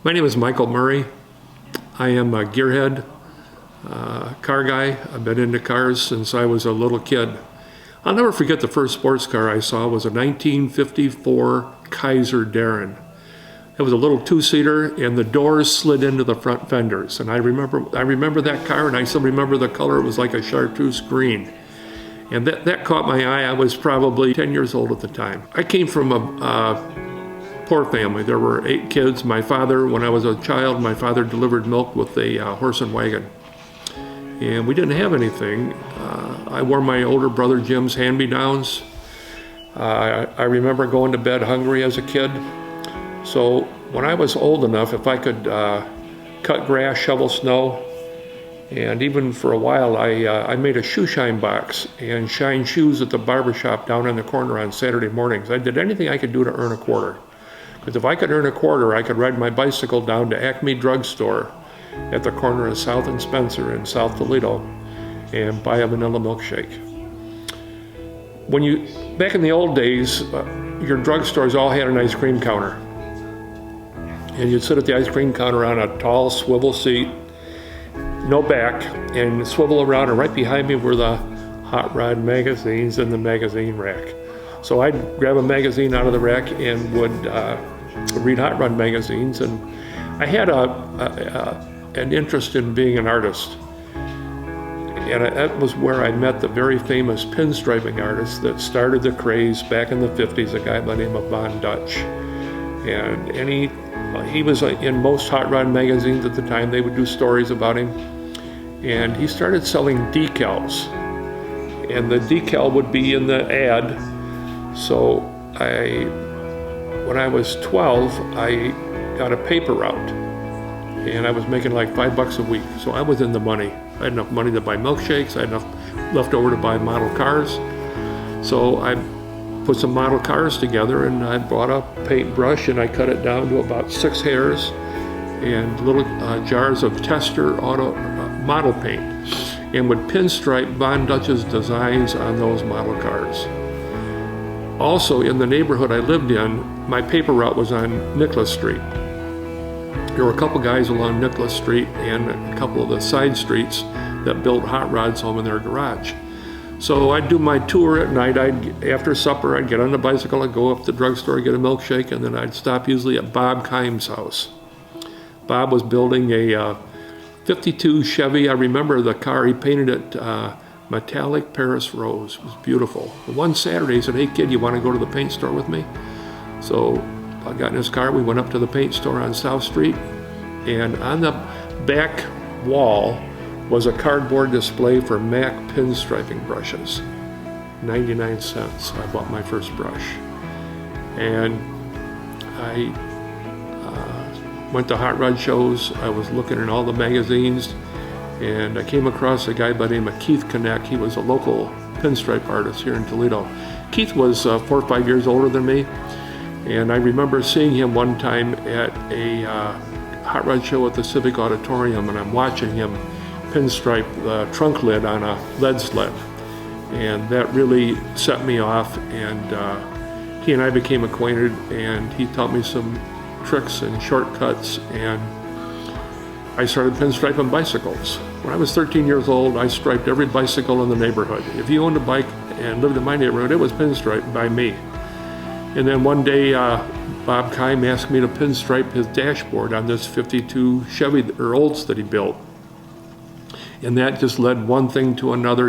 My name is Michael Murry. I am a gearhead car guy. I've been into cars since I was a little kid. I'll never forget the first sports car I saw was a 1954 Kaiser Darren. It was a little two-seater, and the doors slid into the front fenders. And I remember that car, and I still remember the color. It was like a chartreuse green. And that caught my eye. I was probably 10 years old at the time. I came from a poor family. There were 8 kids. My father, when I was a child, my father delivered milk with a horse and wagon. And we didn't have anything. I wore my older brother Jim's hand-me-downs. I remember going to bed hungry as a kid. So when I was old enough, if I could cut grass, shovel snow, and even for a while I made a shoe shine box and shine shoes at the barber shop down in the corner on Saturday mornings. I did anything I could do to earn a quarter. Because if I could earn a quarter, I could ride my bicycle down to Acme Drugstore at the corner of South and Spencer in South Toledo and buy a vanilla milkshake. Back in the old days, your drugstores all had an ice cream counter. And you'd sit at the ice cream counter on a tall swivel seat, no back, and swivel around, and right behind me were the hot rod magazines in the magazine rack. So I'd grab a magazine out of the rack and would read hot rod magazines. And I had an interest in being an artist. And that was where I met the very famous pinstriping artist that started the craze back in the 50s, a guy by the name of Von Dutch. And he was in most hot rod magazines at the time. They would do stories about him. And he started selling decals. And the decal would be in the ad. So when I was 12, I got a paper route. And I was making like $5 a week. So I was in the money. I had enough money to buy milkshakes. I had enough left over to buy model cars. So I put some model cars together, and I bought a paintbrush and I cut it down to about 6 hairs and little jars of tester auto model paint, and would pinstripe Von Dutch's designs on those model cars. Also, in the neighborhood I lived in, my paper route was on Nicholas Street. There were a couple guys along Nicholas Street and a couple of the side streets that built hot rods home in their garage. So I'd do my tour at night. After supper, I'd get on the bicycle, I'd go up to the drugstore, get a milkshake, and then I'd stop usually at Bob Kimes' house. Bob was building a 52 Chevy. I remember the car. He painted it metallic Paris rose. It was beautiful. And one Saturday, he said, "Hey kid, you want to go to the paint store with me?" So I got in his car. We went up to the paint store on South Street, and on the back wall was a cardboard display for MAC pinstriping brushes. 99 cents. I bought my first brush. And I went to hot rod shows. I was looking in all the magazines, and I came across a guy by the name of Keith Connect. He was a local pinstripe artist here in Toledo. Keith was 4 or 5 years older than me, and I remember seeing him one time at a hot rod show at the Civic Auditorium, and I'm watching him pinstripe the trunk lid on a lead sled, and that really set me off. And he and I became acquainted, and he taught me some tricks and shortcuts, and I started pinstriping bicycles. When I was 13 years old, I striped every bicycle in the neighborhood. If you owned a bike and lived in my neighborhood, it was pinstriped by me. And then one day, Bob Kime asked me to pinstripe his dashboard on this 52 Chevy Olds that he built. And that just led one thing to another,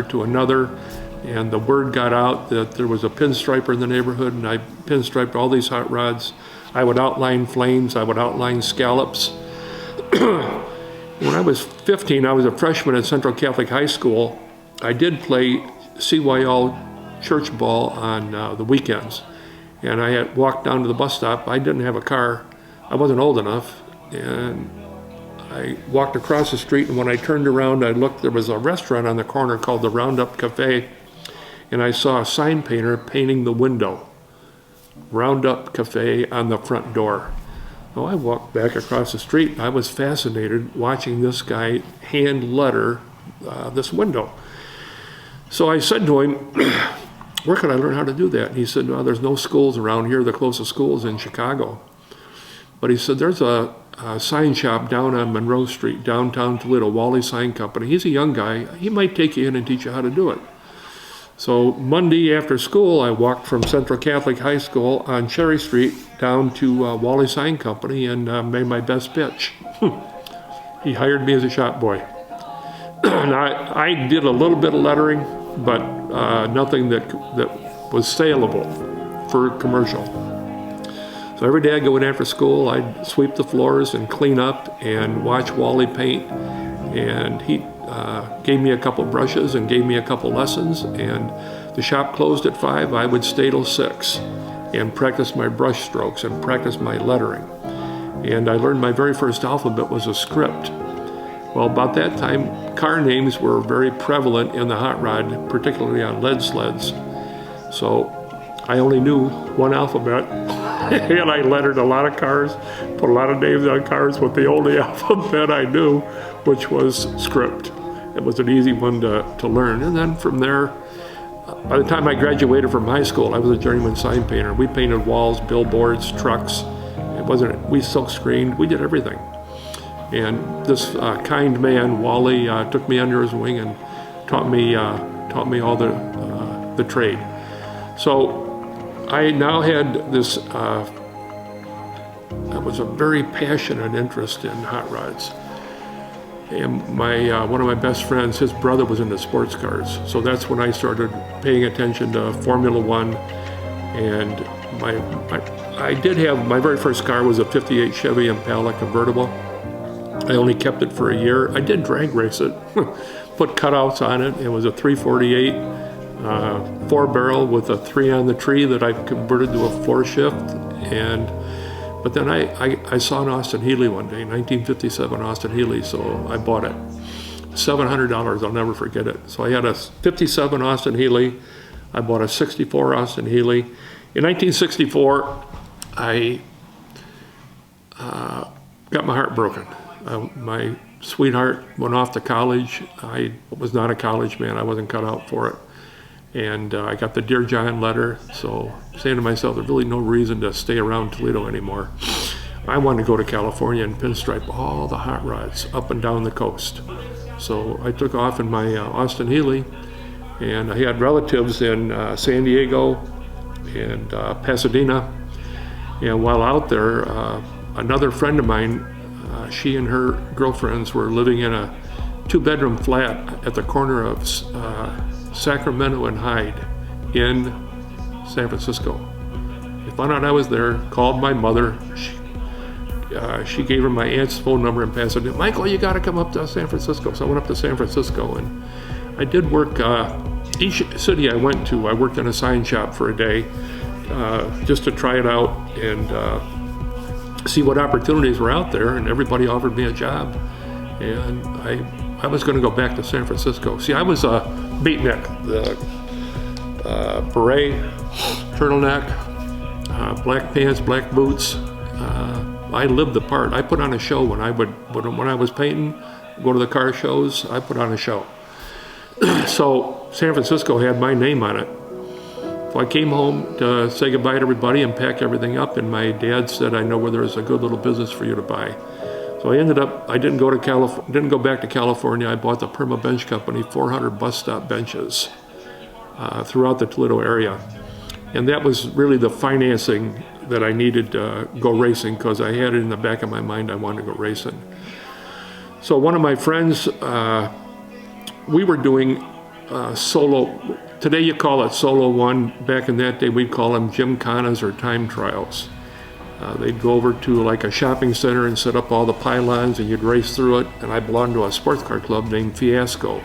and the word got out that there was a pinstriper in the neighborhood, and I pinstriped all these hot rods. I would outline flames, I would outline scallops. When I was 15, I was a freshman at Central Catholic High School. I did play CYL church ball on the weekends, and I had walked down to the bus stop. I didn't have a car. I wasn't old enough, and I walked across the street, and when I turned around, I looked. There was a restaurant on the corner called the Roundup Cafe, and I saw a sign painter painting the window. Roundup Cafe on the front door. So I walked back across the street, and I was fascinated watching this guy hand letter this window. So I said to him, "Where can I learn how to do that?" And he said, "Well, there's no schools around here. The closest school is in Chicago." But he said, "There's a sign shop down on Monroe Street, downtown Toledo, Wally Sign Company. He's a young guy. He might take you in and teach you how to do it. So Monday after school, I walked from Central Catholic High School on Cherry Street down to Wally Sign Company and made my best pitch. He hired me as a shop boy. Now, I did a little bit of lettering, but nothing that was saleable for commercial. So every day I'd go in after school, I'd sweep the floors and clean up and watch Wally paint. And he gave me a couple brushes and gave me a couple lessons. And the shop closed at 5. I would stay till 6 and practice my brush strokes and practice my lettering. And I learned my very first alphabet was a script. Well, about that time, car names were very prevalent in the hot rod, particularly on lead sleds. So I only knew one alphabet, and I lettered a lot of cars, put a lot of names on cars with the only alphabet I knew, which was script. It was an easy one to learn. And then from there, by the time I graduated from high school, I was a journeyman sign painter. We painted walls, billboards, trucks. We silk screened, we did everything. And this kind man, Wally, took me under his wing and taught me all the trade. So I now had this, that was a very passionate interest in hot rods. And one of my best friends, his brother was into sports cars. So that's when I started paying attention to Formula One. And I did have, my very first car was a 58 Chevy Impala convertible. I only kept it for a year. I did drag race it, put cutouts on it. It was a 348 4-barrel with a 3 on the tree that I converted to a 4-shift. But then I saw an Austin Healey one day, 1957 Austin Healey, so I bought it. $700, I'll never forget it. So I had a 57 Austin Healey. I bought a 64 Austin Healey. In 1964, I got my heart broken. My sweetheart went off to college. I was not a college man. I wasn't cut out for it. And I got the Dear John letter, so saying to myself, there's really no reason to stay around Toledo anymore. I wanted to go to California and pinstripe all the hot rods up and down the coast. So I took off in my Austin Healey, and I had relatives in San Diego and Pasadena. And while out there, another friend of mine, she and her girlfriends were living in a 2-bedroom flat at the corner of Sacramento and Hyde in San Francisco. They found out I was there, called my mother. She gave her my aunt's phone number in Pasadena. Michael, you got to come up to San Francisco. So I went up to San Francisco, and I did work. Each city I went to, I worked in a sign shop for a day just to try it out and see what opportunities were out there, and everybody offered me a job. And I was going to go back to San Francisco. See, I was a beatnik, the beret, turtleneck, black pants, black boots. I lived the part. I put on a show when I was painting, go to the car shows, I put on a show. So San Francisco had my name on it. So I came home to say goodbye to everybody and pack everything up, and my dad said, I know where there's a good little business for you to buy. So I didn't go back to California. I bought the Perma Bench Company 400 bus stop benches throughout the Toledo area. And that was really the financing that I needed to go racing, because I had it in the back of my mind I wanted to go racing. So one of my friends, we were doing solo, today you call it Solo One, back in that day we'd call them gymkhanas or time trials. They'd go over to like a shopping center and set up all the pylons, and you'd race through it. And I belonged to a sports car club named Fiasco,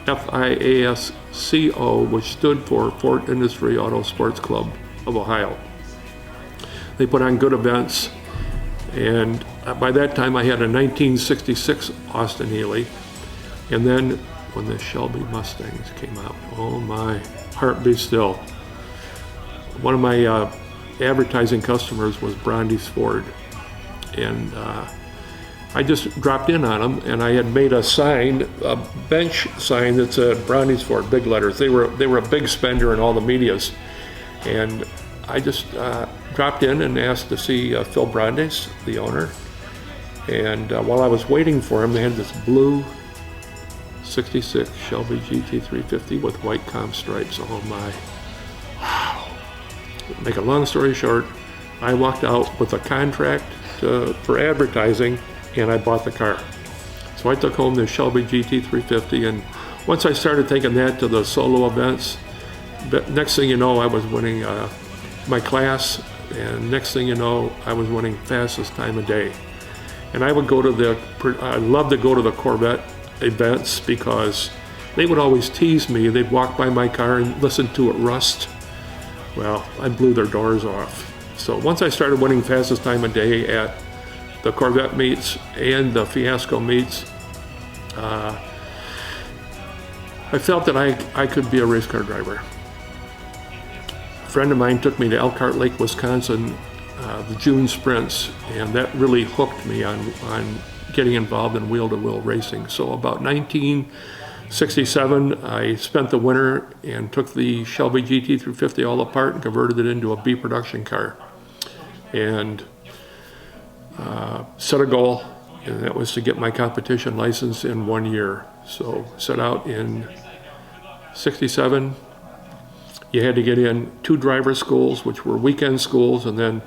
Fiasco, which stood for Ford Industry Auto Sports Club of Ohio. They put on good events, and by that time I had a 1966 Austin Healey. And then when the Shelby Mustangs came out, oh my, heart be still. One of my advertising customers was Brandeis Ford, and I just dropped in on them, and I had made a sign, a bench sign that said Brandeis Ford, big letters. They were a big spender in all the medias, and I just dropped in and asked to see Phil Brandeis, the owner, And while I was waiting for him, they had this blue 66 Shelby GT350 with white comp stripes. Oh my, wow. Make a long story short, I walked out with a contract for advertising, and I bought the car. So I took home the Shelby GT350, and once I started taking that to the solo events, next thing you know, I was winning my class, and next thing you know, I was winning fastest time of day. And I would go to I love to go to the Corvette events because they would always tease me. They'd walk by my car and listen to it rust. Well, I blew their doors off. So once I started winning fastest time of day at the Corvette meets and the Fiasco meets, I felt that I could be a race car driver. A friend of mine took me to Elkhart Lake, Wisconsin, the June sprints, and that really hooked me on getting involved in wheel-to-wheel racing. So about 1967, I spent the winter and took the Shelby GT350 all apart and converted it into a B production car. And set a goal, and that was to get my competition license in 1 year. So set out in 67. You had to get in 2 driver schools, which were weekend schools, and then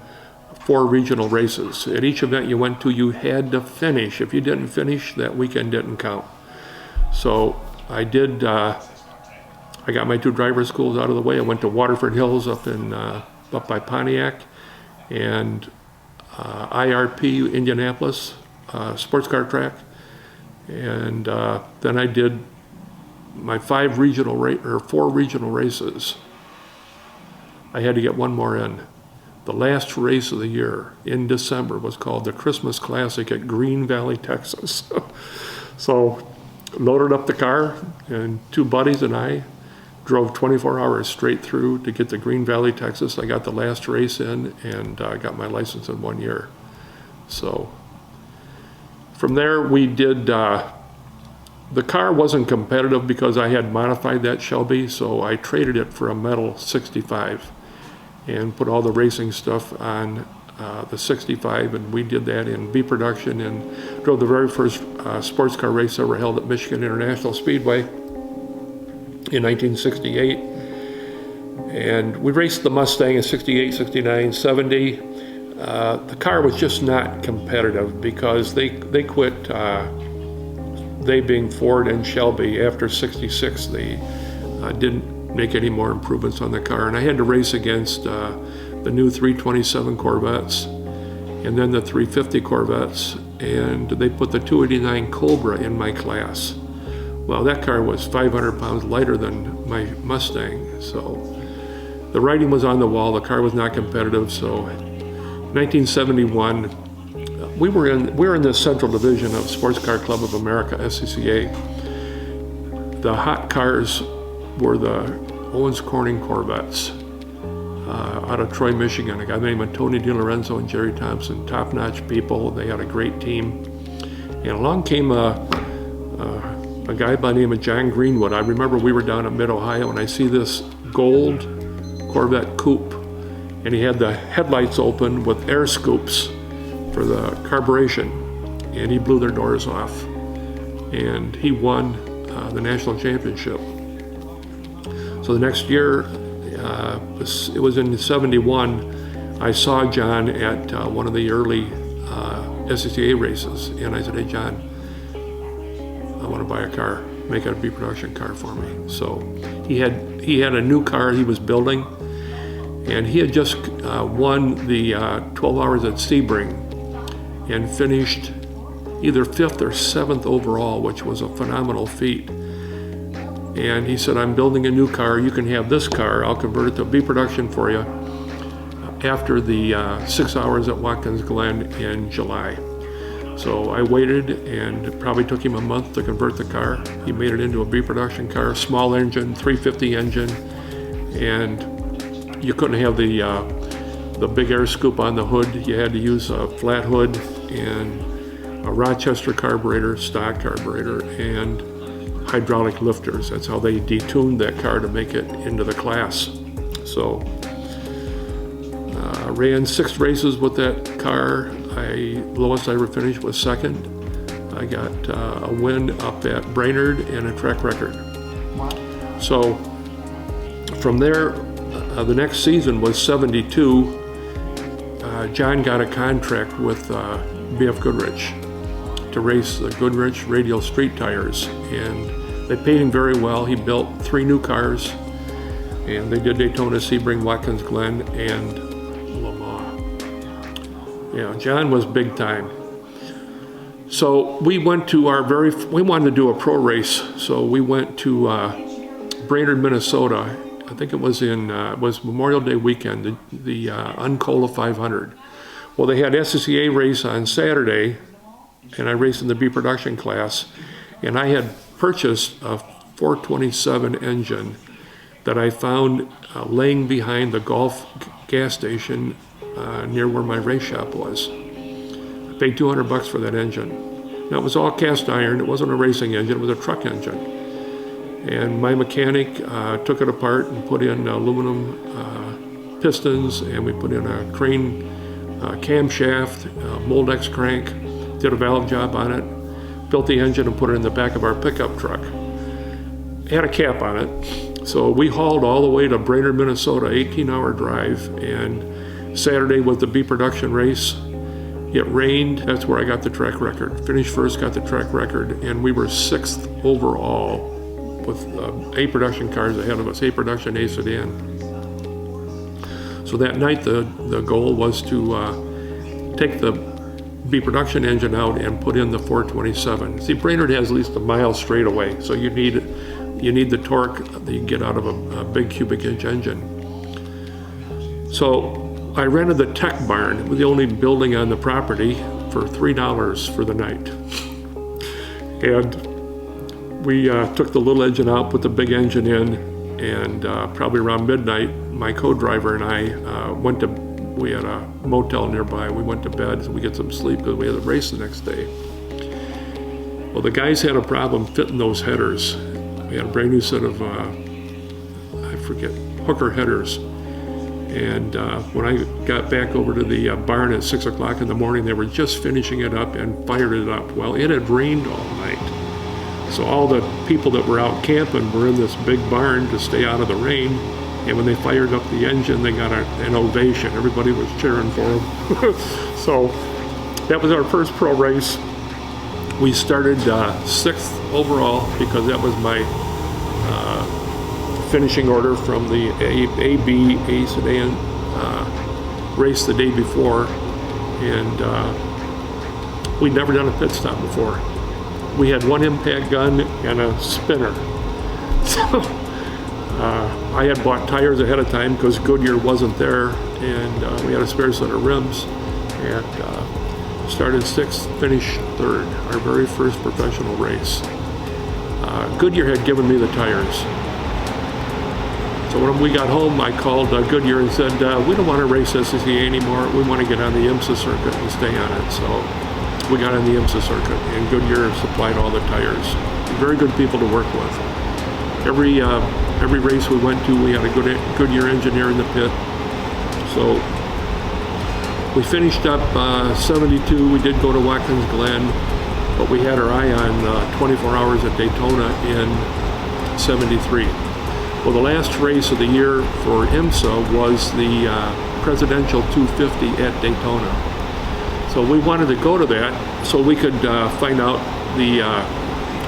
4 regional races. At each event you went to, you had to finish. If you didn't finish, that weekend didn't count. So I did, I got my 2 driver schools out of the way. I went to Waterford Hills up by Pontiac, and IRP Indianapolis sports car track. And then I did my 4 regional races. I had to get 1 more in. The last race of the year in December was called the Christmas Classic at Green Valley, Texas. So loaded up the car, and 2 buddies and I drove 24 hours straight through to get to Green Valley, Texas. I got the last race in, and got my license in 1 year. So from there we did, the car wasn't competitive because I had modified that Shelby, so I traded it for a metal 65 and put all the racing stuff on the 65, and we did that in B production and drove the very first sports car race ever held at Michigan International Speedway in 1968. And we raced the Mustang in 68, 69, 70. The car was just not competitive because they quit, they being Ford and Shelby, after 66. They didn't make any more improvements on the car, and I had to race against the new 327 Corvettes and then the 350 Corvettes, and they put the 289 Cobra in my class. Well, that car was 500 pounds lighter than my Mustang, so the writing was on the wall. The car was not competitive. So 1971, we were in the Central Division of Sports Car Club of America, SCCA. The hot cars were the Owens Corning Corvettes out of Troy, Michigan. A guy named Tony DiLorenzo and Jerry Thompson, top-notch people. They had a great team. And along came a guy by the name of John Greenwood. I remember we were down in Mid-Ohio, and I see this gold Corvette coupe, and he had the headlights open with air scoops for the carburation, and he blew their doors off. And he won the national championship. So the next year, it was in 71, I saw John at one of the early SCCA races, and I said, "Hey John, I want to buy a car, make it a B production car for me." So he had a new car he was building, and he had just won the 12 Hours at Sebring and finished either 5th or 7th overall, which was a phenomenal feat. And he said, "I'm building a new car. You can have this car. I'll convert it to B production for you after the 6 hours at Watkins Glen in July." So I waited, and it probably took him a month to convert the car. He made it into a B production car, small engine, 350 engine, and you couldn't have the big air scoop on the hood. You had to use a flat hood and a Rochester carburetor, stock carburetor, and hydraulic lifters. That's how they detuned that car to make it into the class. So ran 6 races with that car. lowest I ever finished was second. I got a win up at Brainerd and a track record. Wow. So from there, the next season was 72. John got a contract with B.F. Goodrich to race the Goodrich radial street tires, and they paid him very well. He built 3 new cars, and they did Daytona, Sebring, Watkins Glen, and Le Mans. Yeah, John was big time. So we went to we wanted to do a pro race, so we went to Brainerd, Minnesota. I think it was was Memorial Day weekend, the Uncola 500. Well, they had SCCA race on Saturday, and I raced in the B production class, and I had purchased a 427 engine that I found laying behind the Gulf gas station near where my race shop was. I paid $200 for that engine. Now, it was all cast iron. It wasn't a racing engine. It was a truck engine. And my mechanic took it apart and put in aluminum pistons, and we put in a crane camshaft, Moldex crank, did a valve job on it, built the engine and put it in the back of our pickup truck. It had a cap on it. So we hauled all the way to Brainerd, Minnesota, 18-hour drive, and Saturday was the B production race. It rained. That's where I got the track record. Finished first, got the track record, and we were 6th overall with 8 production cars ahead of us, 8 production, A sedan. So that night the goal was to take the B production engine out and put in the 427. See, Brainerd has at least a mile straightaway, so you need the torque that you get out of a big cubic inch engine. So I rented the Tech Barn. It was the only building on the property for $3 for the night. And we took the little engine out, put the big engine in, and probably around midnight, my co-driver and I we had a motel nearby. We went to bed so we get some sleep because we had a race the next day. Well, the guys had a problem fitting those headers. We had a brand new set of, hooker headers. And when I got back over to the barn at 6 o'clock in the morning, they were just finishing it up and fired it up. Well, it had rained all night. So all the people that were out camping were in this big barn to stay out of the rain. And when they fired up the engine, they got an ovation. Everybody was cheering for them. So that was our first pro race. We started 6th overall because that was my finishing order from the A sedan race the day before. And we'd never done a pit stop before. We had 1 impact gun and a spinner. So I had bought tires ahead of time because Goodyear wasn't there, and we had a spare set of rims, and started 6th, finished 3rd, our very first professional race. Goodyear had given me the tires. So when we got home, I called Goodyear and said, we don't want to race SCCA anymore. We want to get on the IMSA circuit and stay on it. So we got on the IMSA circuit, and Goodyear supplied all the tires. Very good people to work with. Every race we went to, we had a Goodyear engineer in the pit. So we finished up 72. We did go to Watkins Glen, but we had our eye on 24 hours at Daytona in 73. Well, the last race of the year for IMSA was the Presidential 250 at Daytona. So we wanted to go to that so we could find out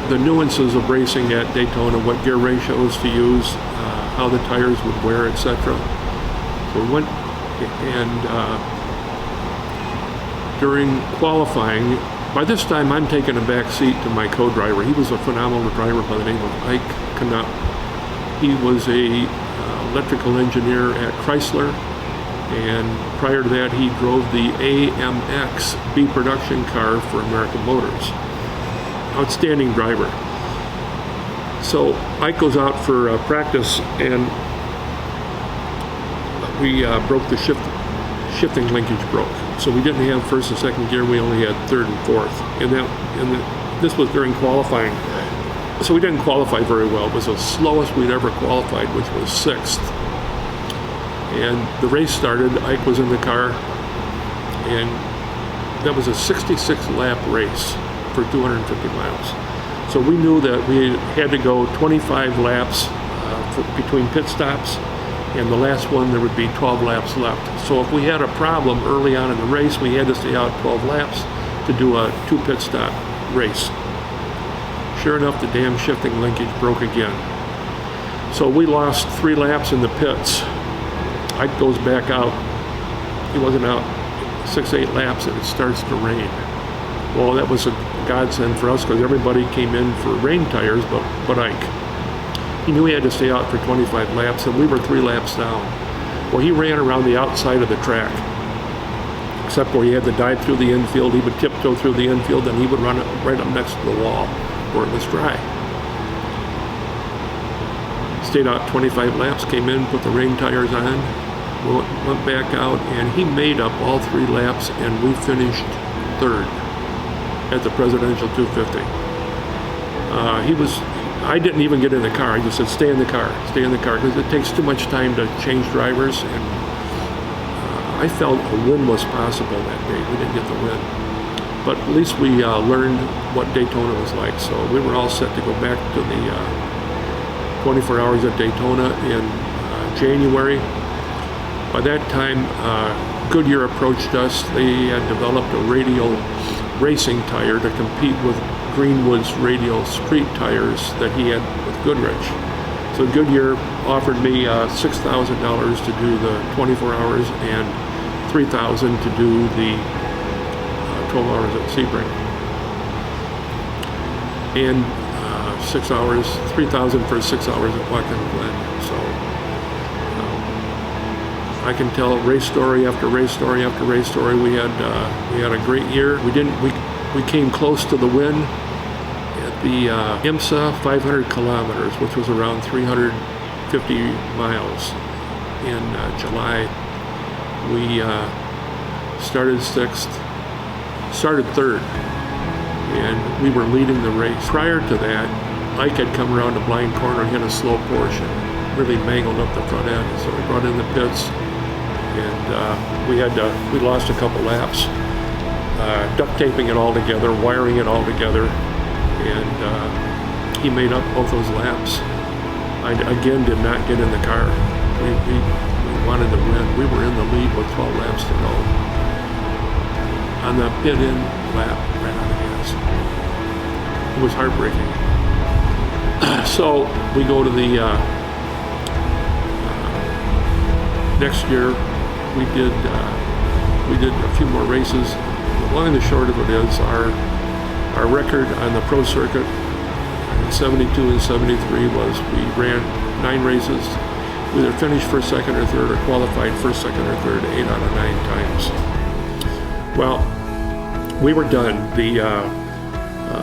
the nuances of racing at Daytona, what gear ratios to use, how the tires would wear, etc. So we went, and during qualifying, by this time I'm taking a back seat to my co-driver. He was a phenomenal driver by the name of Ike Knupp. He was a electrical engineer at Chrysler, and prior to that he drove the AMX B production car for American Motors. Outstanding driver. So Ike goes out for practice, and we broke the shifting linkage broke. So we didn't have first and second gear, we only had third and fourth. And this was during qualifying. So we didn't qualify very well. It was the slowest we'd ever qualified, which was 6th. And the race started, Ike was in the car, and that was a 66-lap race for 250 miles. So we knew that we had to go 25 laps between pit stops, and the last one there would be 12 laps left. So if we had a problem early on in the race, we had to stay out 12 laps to do a 2 pit stop race. Sure enough, the damn shifting linkage broke again. So we lost 3 laps in the pits. Ike goes back out. He wasn't out 6-8 laps and it starts to rain. Well, that was a godsend for us because everybody came in for rain tires but Ike. He knew he had to stay out for 25 laps and we were 3 laps down. Well, he ran around the outside of the track, except where he had to dive through the infield. He would tiptoe through the infield and he would run right up next to the wall where it was dry. Stayed out 25 laps, came in, put the rain tires on, went back out, and he made up all 3 laps, and we finished 3rd at the Presidential 250. I didn't even get in the car. I just said, stay in the car, because it takes too much time to change drivers, and I felt a win was possible that day. We didn't get the win. But at least we learned what Daytona was like, so we were all set to go back to the 24 Hours at Daytona in January. By that time, Goodyear approached us. They had developed a radial racing tire to compete with Greenwood's radial street tires that he had with Goodrich. So Goodyear offered me $6,000 to do the 24 hours and $3,000 to do the 12 hours at Sebring. And 6 hours, $3,000 for 6 hours at Watkins Glen. So I can tell race story after race story after race story. We had a great year. We came close to the win at the IMSA 500 kilometers, which was around 350 miles in July. We started 3rd, and we were leading the race. Prior to that, Ike had come around a blind corner and hit a slow portion, really mangled up the front end. So we brought in the pits, and we lost a couple laps, duct taping it all together, wiring it all together, and he made up both those laps. I again did not get in the car. We wanted to win. We were in the lead with 12 laps to go. On the pit-in lap, ran out of gas. It was heartbreaking. So we go to the next year. We did a few more races. The long and the short of it is our record on the pro circuit in 72 and 73 was we ran 9 races. We either finished first, second, or third, or qualified first, second, or third 8 out of 9 times. Well, we were done. The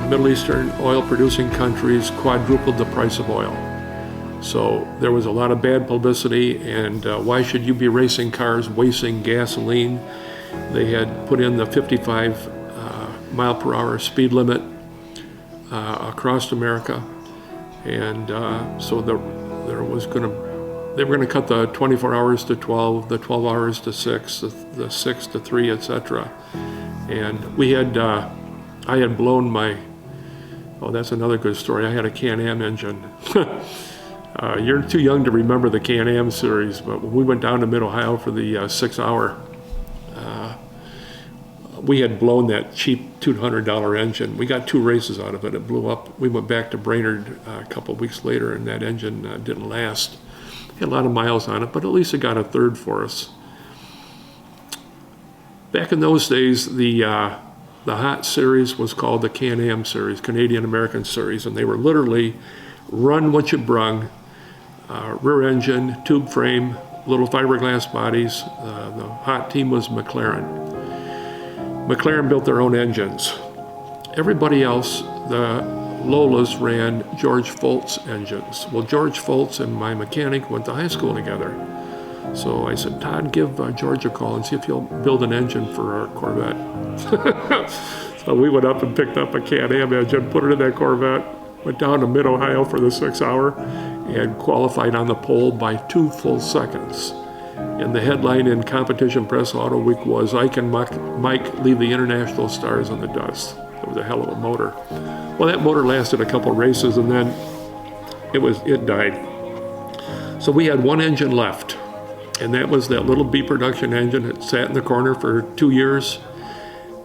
Middle Eastern oil-producing countries quadrupled the price of oil. So there was a lot of bad publicity, and why should you be racing cars wasting gasoline? They had put in the 55 mile per hour speed limit across America, and so they were going to cut the 24 hours to 12, the 12 hours to 6, the 6 to 3, etc. And we had, I had blown my, oh, that's another good story. I had a Can-Am engine. You're too young to remember the Can-Am series, but when we went down to Mid-Ohio for the 6 hour, we had blown that cheap $200 engine. We got 2 races out of it. It blew up. We went back to Brainerd a couple of weeks later, and that engine didn't last. Had a lot of miles on it, but at least it got a 3rd for us. Back in those days, the hot series was called the Can-Am series, Canadian American series, and they were literally run what you brung, rear engine, tube frame, little fiberglass bodies. The hot team was McLaren. McLaren built their own engines. Everybody else, the Lolas, ran George Foltz engines. Well, George Foltz and my mechanic went to high school together. So I said, Todd, give George a call and see if he'll build an engine for our Corvette. So we went up and picked up a Can-Am engine, put it in that Corvette, went down to Mid-Ohio for the 6 hour, and qualified on the pole by 2 full seconds. And the headline in Competition Press Auto Week was, "Ike and Mike leave the international stars in the dust." It was a hell of a motor. Well, that motor lasted a couple races, and then it died. So we had one engine left, and that was that little B production engine. It sat in the corner for 2 years,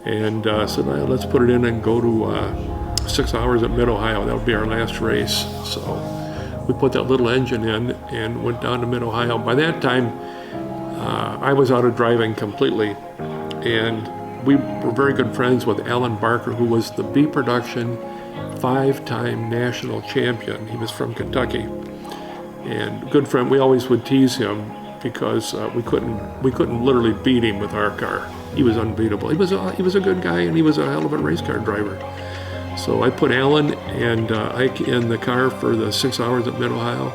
and said, well, let's put it in and go to 6 hours at Mid-Ohio. That would be our last race. So we put that little engine in and went down to Mid-Ohio. By that time, I was out of driving completely, and we were very good friends with Alan Barker, who was the B production 5-time national champion. He was from Kentucky, and good friend. We always would tease him because we couldn't literally beat him with our car. He was unbeatable. He was a good guy, and he was a hell of a race car driver. So I put Alan and Ike in the car for the 6 hours at Mid-Ohio,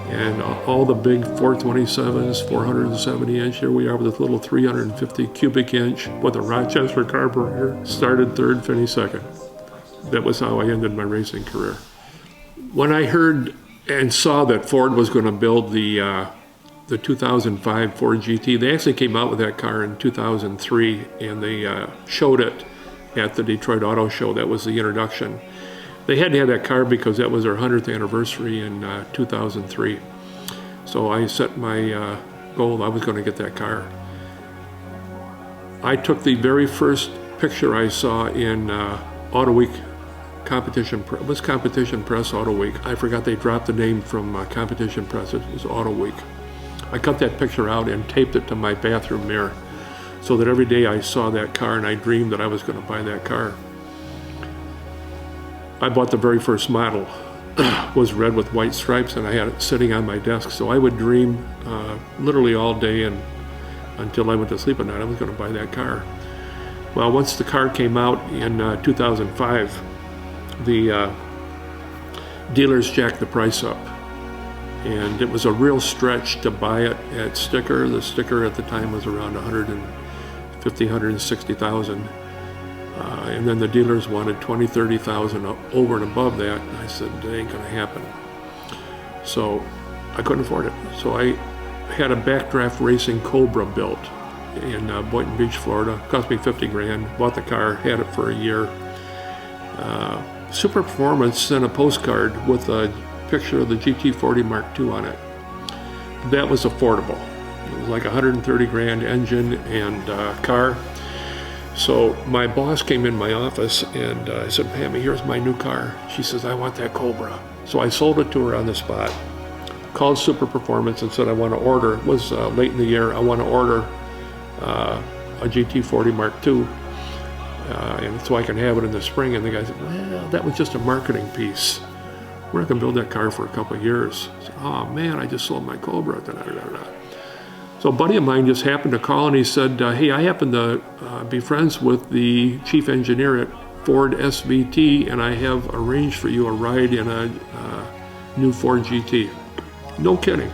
and all the big 427s, 470 inch. Here we are with this little 350 cubic inch with a Rochester carburetor. Started third, finished second. That was how I ended my racing career. When I heard and saw that Ford was going to build the 2005 Ford GT, they actually came out with that car in 2003, and they showed it at the Detroit Auto Show. That was the introduction. They had to have that car because that was their 100th anniversary in 2003. So I set my goal, I was going to get that car. I took the very first picture I saw in Auto Week Competition. It was Competition Press Auto Week. I forgot they dropped the name from Competition Press. It was Auto Week. I cut that picture out and taped it to my bathroom mirror so that every day I saw that car and I dreamed that I was going to buy that car. I bought the very first model. Was red with white stripes, and I had it sitting on my desk. So I would dream literally all day and until I went to sleep at night I was going to buy that car. Well, once the car came out in 2005, the dealers jacked the price up, and it was a real stretch to buy it at sticker. The sticker at the time was around 150, 160,000. And then the dealers wanted 20, 30,000 over and above that. And I said, it ain't gonna happen. So I couldn't afford it. So I had a backdraft racing Cobra built in Boynton Beach, Florida. Cost me 50 grand, bought the car, had it for a year. Super Performance sent a postcard with a picture of the GT40 Mark II on it. That was affordable. It was like 130 grand engine and car. So my boss came in my office and I said, Pammy, here's my new car. She says, I want that Cobra. So I sold it to her on the spot. Called Super Performance and said, I want to order. It was late in the year. I want to order a GT40 Mark II, and so I can have it in the spring. And the guy said, well, that was just a marketing piece. We're not going to build that car for a couple of years. I said, oh man, I just sold my Cobra. Da-da-da-da-da. So a buddy of mine just happened to call and he said, hey, I happen to be friends with the chief engineer at Ford SVT, and I have arranged for you a ride in a new Ford GT. No kidding.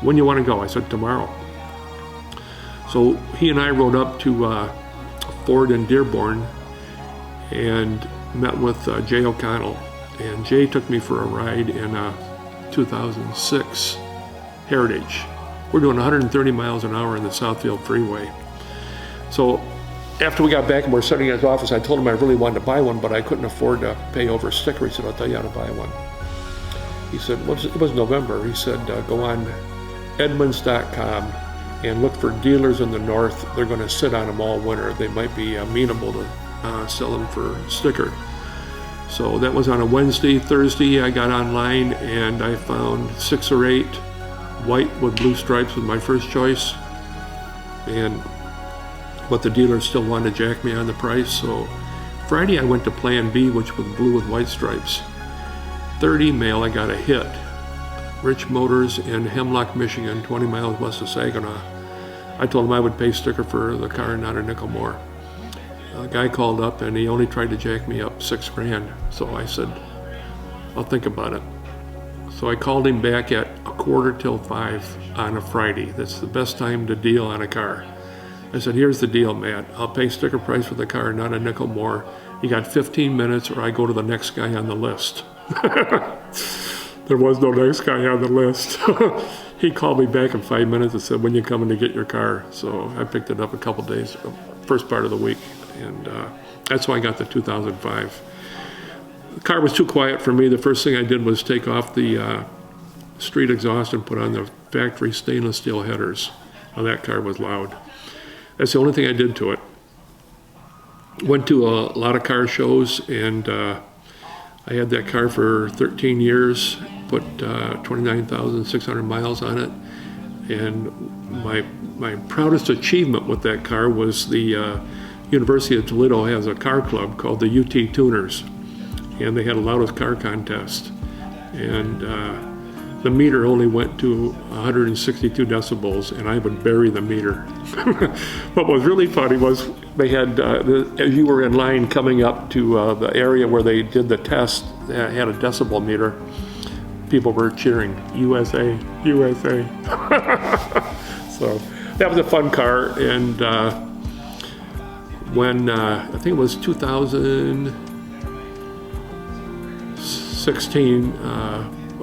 When you want to go? I said, tomorrow. So he and I rode up to Ford in Dearborn and met with Jay O'Connell. And Jay took me for a ride in a 2006 Heritage. We're doing 130 miles an hour in the Southfield Freeway. So after we got back and we're sitting in his office, I told him I really wanted to buy one, but I couldn't afford to pay over sticker. He said, I'll tell you how to buy one. He said, well, it was November. He said, go on Edmunds.com and look for dealers in the north. They're going to sit on them all winter. They might be amenable to sell them for sticker. So that was on a Wednesday. Thursday, I got online and I found 6 or 8 white with blue stripes was my first choice, but the dealer still wanted to jack me on the price. So Friday I went to Plan B, which was blue with white stripes. Third email, I got a hit. Rich Motors in Hemlock, Michigan, 20 miles west of Saginaw. I told him I would pay sticker for the car, not a nickel more. A guy called up and he only tried to jack me up 6 grand. So I said, I'll think about it. So I called him back at 4:45 on a Friday. That's the best time to deal on a car. I said, here's the deal, Matt. I'll pay sticker price for the car, not a nickel more. You got 15 minutes or I go to the next guy on the list. There was no next guy on the list. he called me back in 5 minutes and said, when you coming to get your car? So I picked it up a couple days, first part of the week, and that's why I got the 2005. The car was too quiet for me. The first thing I did was take off the street exhaust and put on the factory stainless steel headers. Now that car was loud. That's the only thing I did to it. Went to a lot of car shows, and I had that car for 13 years, put 29,600 miles on it. And my proudest achievement with that car was the University of Toledo has a car club called the UT Tuners, and they had a loudest car contest. And the meter only went to 162 decibels, and I would bury the meter. What was really funny was they had, as you were in line coming up to the area where they did the test, they had a decibel meter. People were cheering, USA, USA. So that was a fun car. And when, I think it was 2016,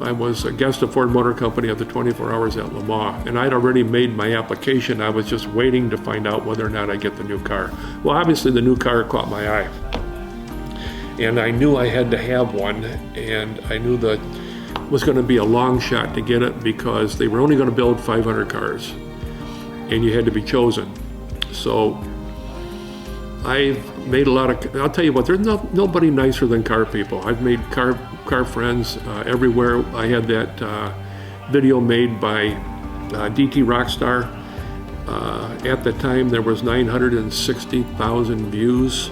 I was a guest of Ford Motor Company at the 24 Hours at Le Mans, and I'd already made my application. I was just waiting to find out whether or not I get the new car. Well, obviously the new car caught my eye, and I knew I had to have one, and I knew that it was going to be a long shot to get it because they were only going to build 500 cars, and you had to be chosen. So I've made a lot of, I'll tell you what, there's nobody nicer than car people. I've made car friends everywhere. I had that video made by DT Rockstar. At the time there was 960,000 views.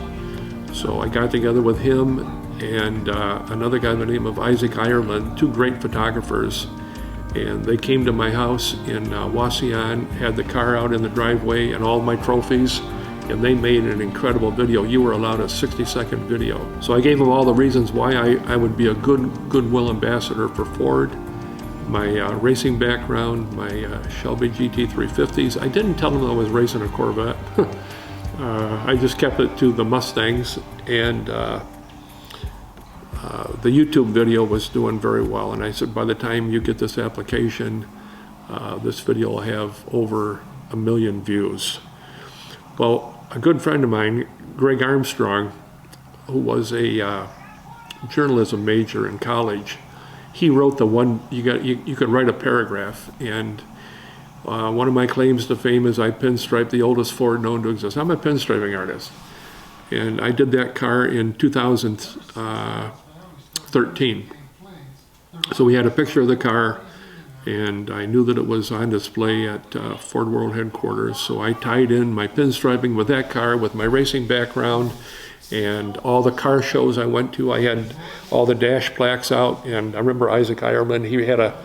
So I got together with him and another guy by the name of Isaac Ireland, two great photographers. And they came to my house in Wasion, had the car out in the driveway and all my trophies. And they made an incredible video. You were allowed a 60-second video. So I gave them all the reasons why I would be a goodwill ambassador for Ford, my racing background, my Shelby GT350s. I didn't tell them I was racing a Corvette. I just kept it to the Mustangs, and the YouTube video was doing very well. And I said, by the time you get this application, this video will have over 1 million views. Well, a good friend of mine, Greg Armstrong, who was a journalism major in college, he wrote the one, you could write a paragraph, and one of my claims to fame is I pinstriped the oldest Ford known to exist. I'm a pinstriping artist, and I did that car in 2013. So we had a picture of the car, and I knew that it was on display at Ford World headquarters, so I tied in my pinstriping with that car, with my racing background, and all the car shows I went to. I had all the dash plaques out, and I remember Isaac Ireland, he had a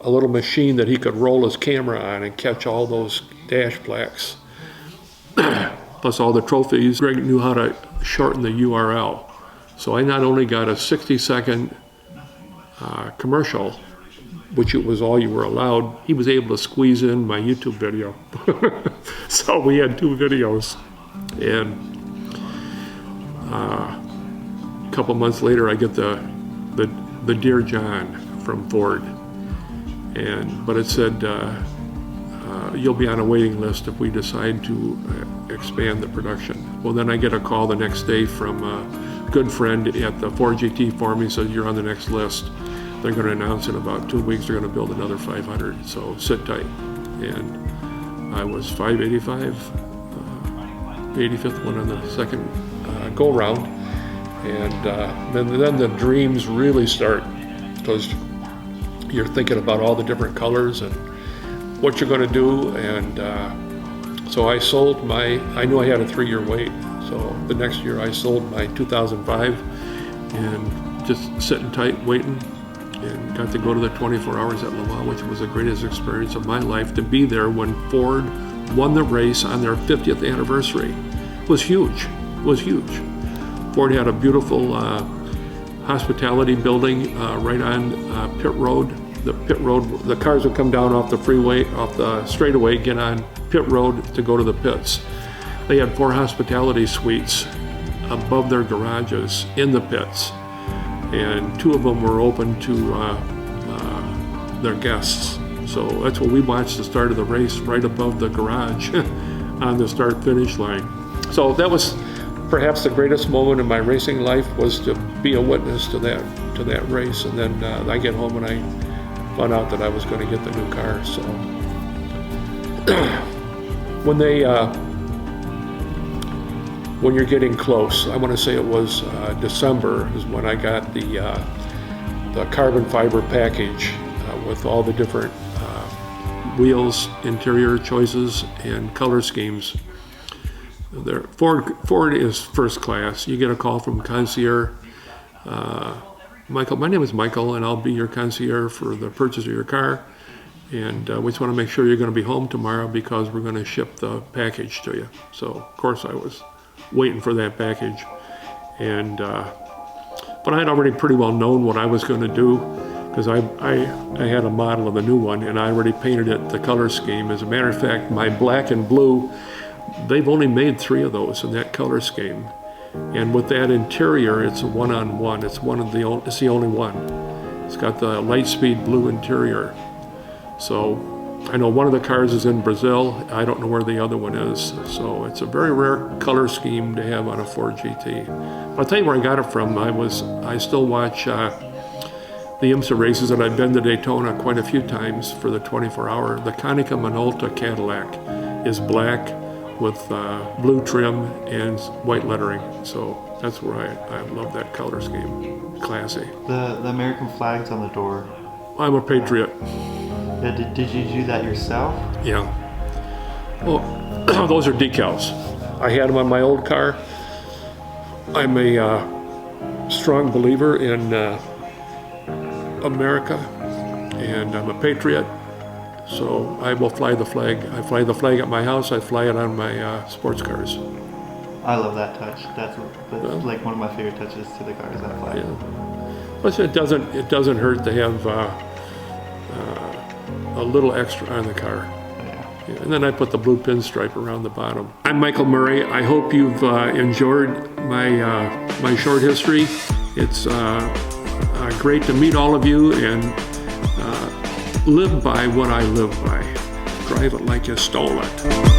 little machine that he could roll his camera on and catch all those dash plaques, plus all the trophies. Greg knew how to shorten the URL, so I not only got a 60-second commercial, which it was all you were allowed, he was able to squeeze in my YouTube video. So we had 2 videos, and a couple months later I get the Dear John from Ford, but it said you'll be on a waiting list if we decide to expand the production. Well, then I get a call the next day from a good friend at the Ford GT Forum. He says, you're on the next list. They're going to announce in about 2 weeks they're going to build another 500, so sit tight. And I was 585, 85th one on the second go-round. And then the dreams really start, because you're thinking about all the different colors and what you're going to do. And so I sold I knew I had a 3-year wait. So the next year I sold my 2005 and just sitting tight, waiting, and got to go to the 24 Hours at Le Mans, which was the greatest experience of my life. To be there when Ford won the race on their 50th anniversary was huge, Ford had a beautiful hospitality building right on pit road. The cars would come down off the freeway, off the straightaway, get on pit road to go to the pits. They had 4 hospitality suites above their garages in the pits, and 2 of them were open to their guests. So that's what we watched the start of the race right above the garage on the start-finish line. So that was perhaps the greatest moment in my racing life, was to be a witness to that race. And then I get home and I found out that I was going to get the new car. So when you're getting close, I want to say it was December is when I got the carbon fiber package with all the different wheels, interior choices, and color schemes. Ford is first class. You get a call from concierge. Michael, my name is Michael, and I'll be your concierge for the purchase of your car. And we just want to make sure you're going to be home tomorrow because we're going to ship the package to you. So, of course, I was waiting for that package. And but I had already pretty well known what I was going to do, because I had a model of the new one, and I already painted it the color scheme. As a matter of fact, my black and blue, they've only made 3 of those in that color scheme. And with that interior, it's a one-on-one. It's the only one. It's got the Lightspeed blue interior. So I know one of the cars is in Brazil. I don't know where the other one is. So it's a very rare color scheme to have on a Ford GT. I'll tell you where I got it from. I still watch the IMSA races, and I've been to Daytona quite a few times for the 24-hour. The Konica Minolta Cadillac is black with blue trim and white lettering. So that's where I love that color scheme. Classy. The American flag's on the door. I'm a patriot. Did you do that yourself? Yeah. Well, those are decals. I had them on my old car. I'm a strong believer in America, and I'm a patriot. So I will fly the flag. I fly the flag at my house. I fly it on my sports cars. I love that touch. That's like one of my favorite touches to the car is that flag. Yeah. Plus, it doesn't hurt to have a little extra on the car. Yeah. And then I put the blue pinstripe around the bottom. I'm Michael Murry. I hope you've enjoyed my short history. It's great to meet all of you and live by what I live by. Drive it like you stole it.